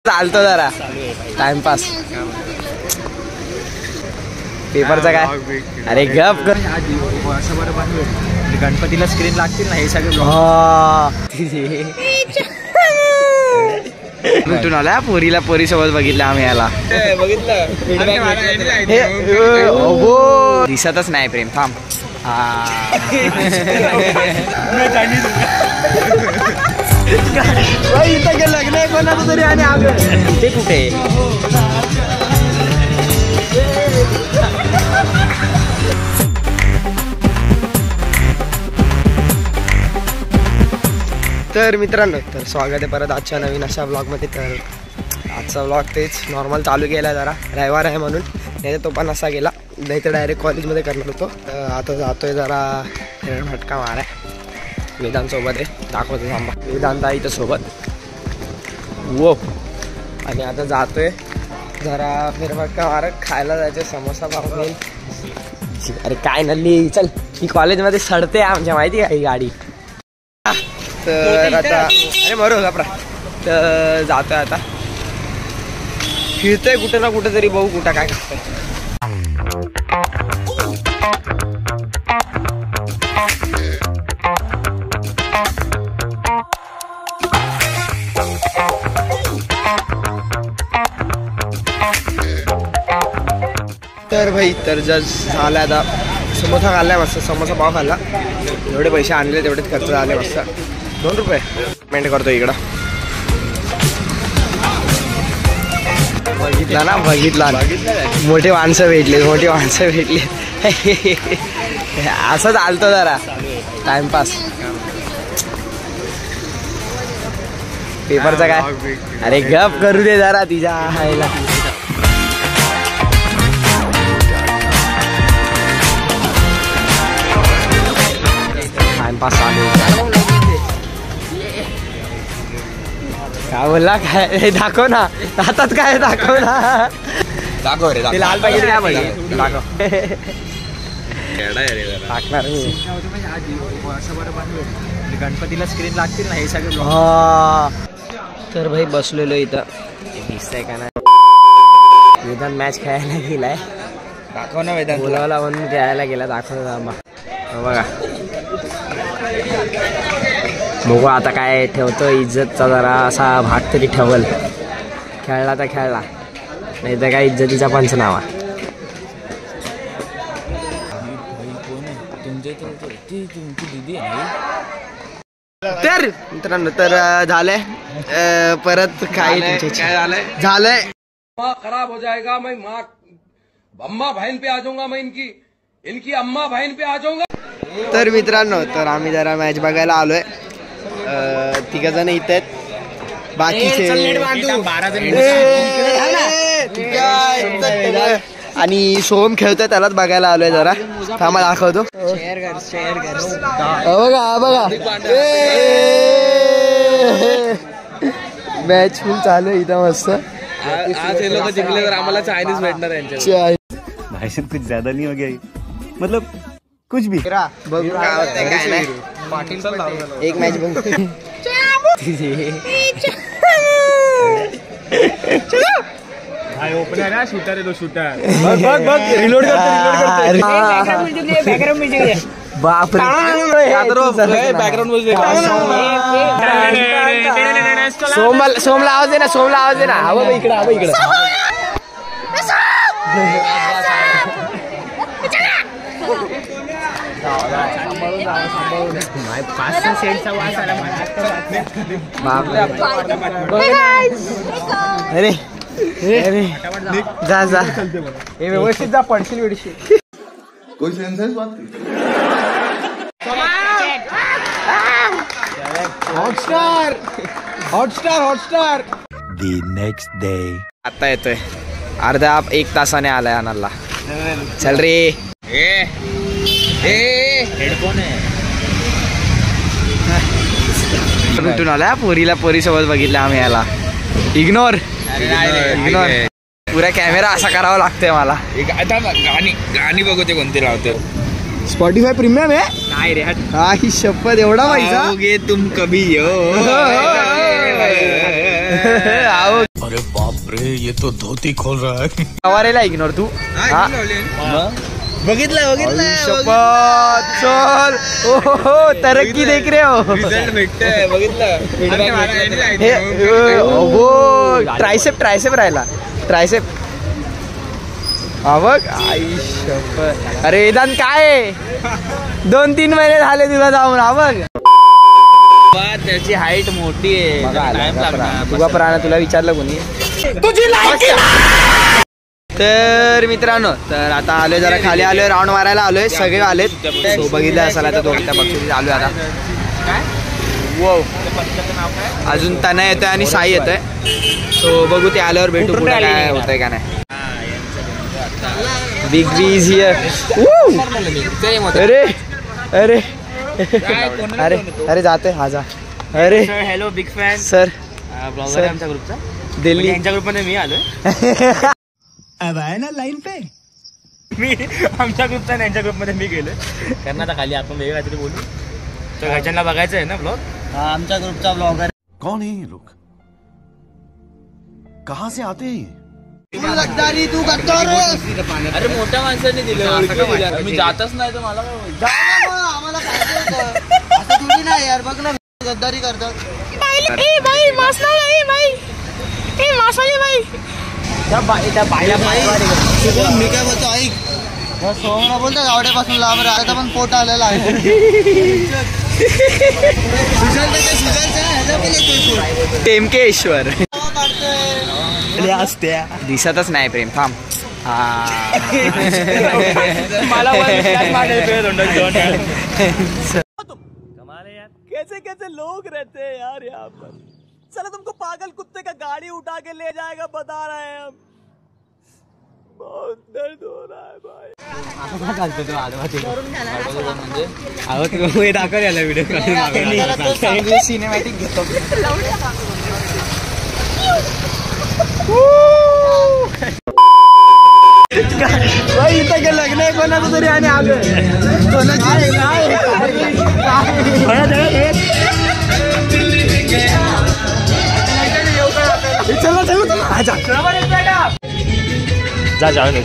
चालतो जरा टाइमपास. पेपरचा काय? अरे गप कर. वर्षभर गणपतीला स्क्रीन लागतील ना हे सगळे. कुठून आला पोरीला? पोरी सोबत बघितलं आम्ही याला. दिसतच नाही प्रेम. थांब. इथं लग्न आहे कोणाचं तरी आणि ते कुठे? तर मित्रांनो, तर स्वागत आहे परत आजच्या नवीन अशा ब्लॉगमध्ये. तर आजचा ब्लॉग तेच नॉर्मल चालू केला जरा, रविवार आहे म्हणून. नाही तर तो पण असा गेला, नाही तर डायरेक्ट कॉलेजमध्ये करणार होतो. आता जातोय जरा फटका माराय. वेदांतसोबत आहे, दाखवतो थांबा. वेदांत आहे इथं सोबत. वो. आणि आता जातोय जरा फेरफटका मारत, खायला जायचं समोसा पाहून. अरे काय नल्ली, चल. ही कॉलेजमध्ये सडते आमच्या, माहिती आहे ही गाडी. तर आता अरे बरोबर कपडा. तर जातोय आता, फिरतोय कुठं ना कुठं तरी, बघू कुठं काय करतोय. तर भाई, तर जस्ट झालं आता. समोसा खाल्लाय मस्त, समोसा पाव खाल्ला. एवढे पैसे आणले तेवढेच खर्च झाले मस्त. 2 रुपये पेमेंट करतो इकडं. बघितला ना, बघितला. मोठे माणसं भेटले, मोठी माणसं भेटली. असं चालतो जरा टाइमपास. पेपरचा काय? अरे गप करू दे जरा तिच्या हायला. टाइमपास चालू. काय बोलला? काय दाखव ना हातात, काय दाखव ना. दाखव रे, ते लाल पॅकेट काय म्हणलं? दाखव. टाकणार मी. वर्षभर गणपतीला स्क्रीन लागतील ना हे सगळे. तर भाई बसलेलो इथं. दिसतंय का नाही? वेदांत मॅच खेळायला गेलाय. दाखव ना वेदांत. बोलावला म्हणून खेळायला गेला. दाखव बघा. बघू आता काय ठेवतो. इज्जतचा जरा असा भाग तरी ठेवल. खेळला तर खेळला, नाही तर काय इज्जतीचा पंचनामा. तर मित्रांनो, तर झालंय परत काय झालंय. खराब हो जाएगा. मैं माँ अम्मा बहन पे आ जाऊंगा. मैं इनकी अम्मा बहन पे आ जाऊंगा. तर मित्रांनो, तर आम्ही जरा मॅच बघायला आलोय. 3 जण इथे आहेत. बाकीचे आणि सोहम खेळतोय, त्यालाच बघायला आलोय जरा. थांबा दाखवतो. बघा बघा, मॅच फुल चालू आहे इथं मस्त. आज हे लोक जिंकले तर आम्हाला चायनीज भेटणार यांच्या. भाई साहब कुछ ज्यादा नहीं हो गया मतलब कुछ भी. बघू काय होतंय काय नाही. एक मॅच बघ. भाई ओपनर है, शूटर है. 2 शूटर. बग बग रिलोड करते. Background music. बापरे, बॅकग्राउंड म्युझिक. सोमला आवाज दे ना, सोमला आवाज दे ना. हवं इकडं, हवं इकडं. अरे अरे जा जा, हे व्यवस्थित जा, पडशील विडशील. कोई सेंस है इस बात की? Hotstar Hotstar Hotstar. The next day. आता येतोय, अर्धा 1 तासाने आलाय आणायला. चल रे. हेडफोन आहे. कुठून आला? पोरीला पोरी सोबत बघितलं आम्ही याला. Ignore ignore. पुरा कॅमेरा असा करावा लागतोय मला. गाणी बघू ते कोणते लावते. स्पॉटीफाय प्रीमियम आहे. नाही रे, हा ही शपथ, एवढा पैसा. तुम कभी आओ अरे बाप रे, ये तो धोती खोल रहा है. सवारेला इग्नोर तू बघितलं शपथ चल. हो तरक्की देख रे हो. भेटतंय बघितलं. ट्रायसेप राहिला ट्रायसेप. बघ आई शपथ. अरे वेदांत काय आहे? 2-3 महिने झाले तुला जाऊन. बघ त्याची हाईट मोठी आहे. तुझा प्राण तुला विचारलं कोणी तुझी. तर मित्रांनो, तर आता आलोय जरा खाली आलोय, राऊंड मारायला आलोय. सगळे आलेत. सो बघितलं असाल आता दोघांच्या पक्षी आलोय आता. वो अजून तना येतोय आणि साई येतोय. सो बघू ते आल्यावर भेटू पुढे काय होतंय का नाही. Big B is here. अरे अरे अरे अरे जाते हा जा. अरे hello big fan sir blogger आहे आमच्या ग्रुपचा. दिल्ली यांच्या ग्रुपमध्ये मी आलोय. अब आहे ना लाईन पे. मी आमच्या ग्रुपचा आणि यांच्या ग्रुपमध्ये मी गेलोय. कारण आता खाली आपण वेगळं काहीतरी बोलू. तर घरच्यांना बघायचं आहे ना ब्लॉग. आमच्या ग्रुपचा ब्लॉगर. कौन है ये लोग? कहाँ से आते हैं? गद्दारी तू गद्दार. अरे मोठ्या माणसाने दिलं. मी जातच नाही तर मला आम्हाला असं थोडी नाही यार. बघ ना गद्दारी करतात. मी काय बोलतो ऐक. सोहना बोलतो गावड्यापासून लांब राहायचा पण पोट आलेला आहे. टेमकेश्वर दिसतच नाही प्रेम. थांब. मला कैसे कैसे लोग रहते हैं यार यहाँ पर. चलो तुमको पागल कुत्ते का गाड़ी उठा के ले जाएगा बता रहे हैं हम. बहुत दर्द हो रहा है भाई. हे दाखव याला व्हिडिओ सिनेमॅटिक घेतो. इथं के लग्न आहे कोणाचं तरी आणि आलोय. जा जाऊ ना.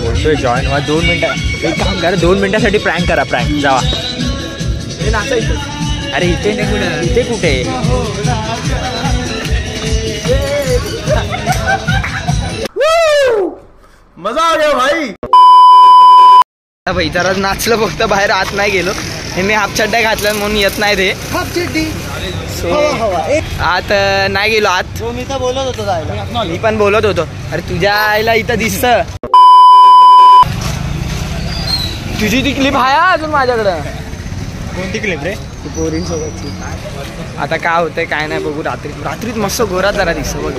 बोलतोय जॉईन व्हा. 2 मिनिटं. एक काम करा, 2 मिनिटासाठी प्रँक करा. प्रँक जावा. अरे इथे नाही कुठे. इथे कुठे मजा आ गया भाई. भाई जरा नाचलं फक्त, बाहेर आत नाही गेलो. हे मी हाफ चड्ड्या घातल्या म्हणून येत नाही ते. हाफ चड्डी आत नाही गेलो आत. मी तर बोलत होतो जायला. मी पण बोलत होतो. अरे तुझ्या आईला इथं दिसत. तुझी ती क्लिप आहे अजून माझ्याकडं. कोणती क्लिप रे? पोरींसोबतची. आता काय होतंय काय नाही बघू. रात्रीत मस्त घोरात जरा दिसत बघ.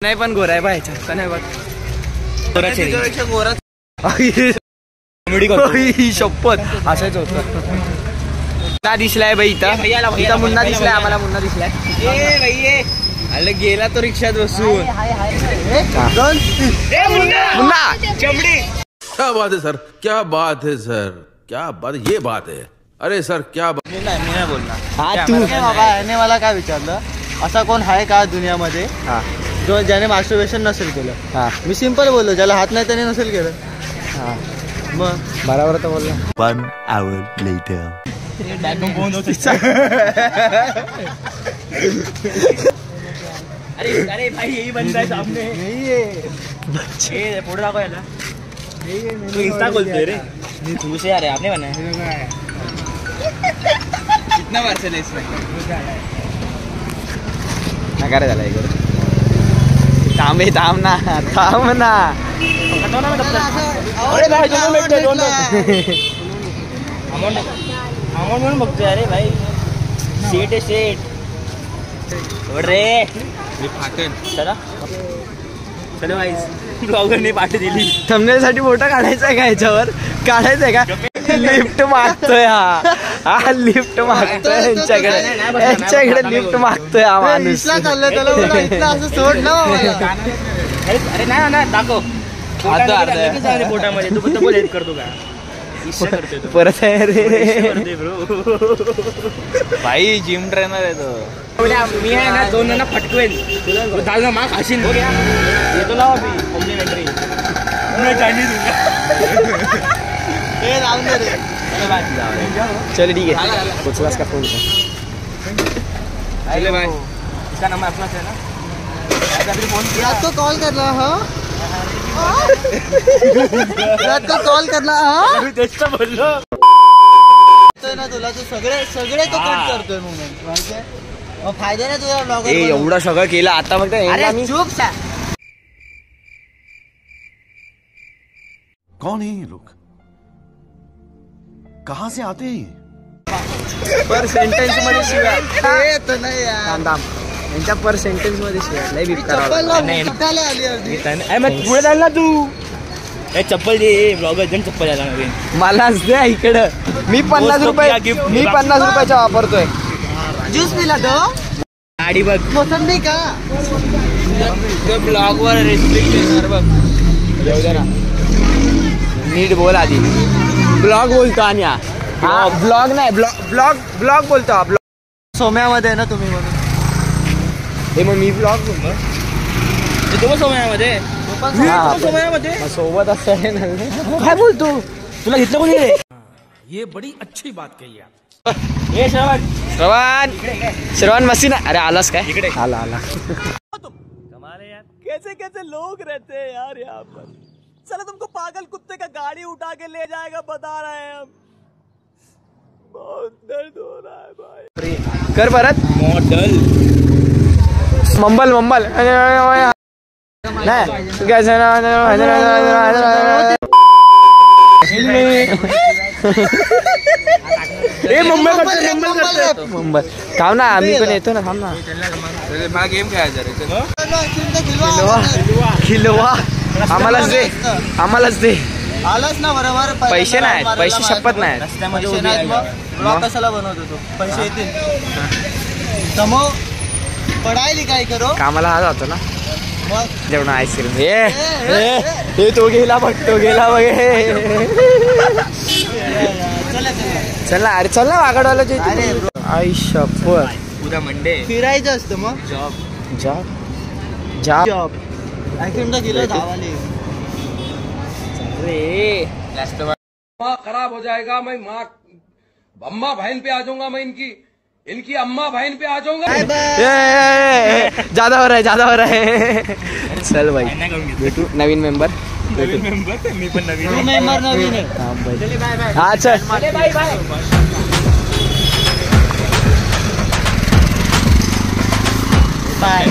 नाही पण गोरा आहे बायच्या का नाही बघ. शपथ असंच होतं. मुन्ना दिसलाय बाई इथं. इथं मुन्ना दिसलाय आम्हाला. मुन्ना दिसलाय. अरे गेला तो रिक्षात बसून. मुन्ना चमडी. क्या बात है सर, क्या बात है सर, क्या बात. ये बात है. अरे सर क्या बात. मी नाही बोलणार. हा तू बाबा. याने मला काय विचारलं, असा कोण आहे का दुनियामध्ये जो ज्याने मास्टरबेशन नसेल केलं. मी सिंपल बोललो, ज्याला हात नाही त्याने नसेल केलं. मग बरोबर तर बोललो. 1 hour later. अरे भाई यही बनता है सामने. पुढे दाखव याला. तू इंस्टा बोलतोय रे. तू से अरे आपने बनाया. कितना बार चले इसमें. नकार झाला एक. थांब ना. अमाऊंट म्हणून बघतोय. अरे भाई सेट आहे सेट. रे चला भाई. ब्लॉगरने पाठी दिली. थंबनेल साठी फोटो काढायचा आहे का याच्यावर. काढायचंय का. लिफ्ट मागतोय हा लिफ्ट मागतोय यांच्याकडे लिफ्ट मागतोय हा माणूस. सोड ना अरे नाही दाखव पोटामध्ये. तू फक्त बोल हेल्प करतो का परत आहे रे भाई. जिम ट्रेनर आहे तो. मी आहे ना 2 जण फटकवेन तुला. दादा माग खाशील येतो लावा मी कॉम्प्लिमेंटरी. चल ठीक आहे. पोचलास का फोन चले भाई. इसका नंबर अपना है ना. फोन किया रात को कॉल करना. हाँ रात को कॉल करना. हाँ बोललो ना तुला तू सगळे तो कट करतोय मुमेंट. फायदा नाही तुझा ब्लॉगर. एवढं सगळं केलं आता फक्त अरे चुप सा. कौन है ये लोग? कहाँ से आते हैं ये? पर सेंटेन्स मध्ये शिवाय तो नाही यार. थांब यांच्या पर सेंटेन्स मध्ये शिवाय लय बीप चप्पल करावं. कुठाले आली अर्धी. पुढे जाईल ना तू. चप्पल दे ब्लॉगर जण चप्पल द्यायला नवीन. मलाच द्या इकडं. मी 50 रुपयाचा वापरतोय. ज्यूस पिला तो. गाडी बघ. मोसंबी का. ब्लॉग वर रिस्ट्रिक्ट येणार बघ. येऊ दे ना. नीट बोल आधी. ब्लॉग बोलतो आणि हा ब्लॉग नाही ब्लॉग बोलतो हा. ब्लॉग सोम्यामध्ये ना तुम्ही म्हणून. हे मग मी ब्लॉग बोलतो. तो सोमयामध्ये सोमयामध्ये सोबत असं काय बोलतो. तुला घेतलं कोणी रे. ये बडी अच्छी बात कही आप. हे श्रवण मस्ती ना. अरे आलास काय इकडे. आला कमाल है यार. कैसे कैसे लोग रहते हैं यार यहाँ पर. चलो तुमको पागल कुत्ते का गाड़ी उठा के ले जाएगा बता रहे हैं हम. बहुत दर्द हो रहा है भाई. कर परत. मॉडल मंबल नाही तू काय मुंबई थांब ना. आम्ही पण येतो ना. थांब ना. मला गेम खेळायचा खिलवा आम्हालाच दे. आलाच ना बरोबर. पैसे नाहीत. पैसे शपथ नाहीत. पैसे नाहीत मग ब्लॉग कशाला बनवतो तो. पैसे येतील कमव. पढाई लिखाई करो. कामाला हा जातो ना. मग जेवण आईस्क्रीम. हे तो गेला बघ. चल ना. अरे चल ना वागडवाला. आई शपथ. उद्या मंडे फिरायचं असतं मग. जॉब आईस्क्रीमचा किलो 10 वाले. माँ खराब हो जाएगा. मैं माँ अम्मा बहन पे आ जाऊंगा. मैं इनकी अम्मा बहन पे आ जाऊंगा. ज्यादा हो रहा है. चल भाई भेटू. नवीन मेंबर. मी पण नवीन. मेंबर नवीन आहे. हा चल. बाय.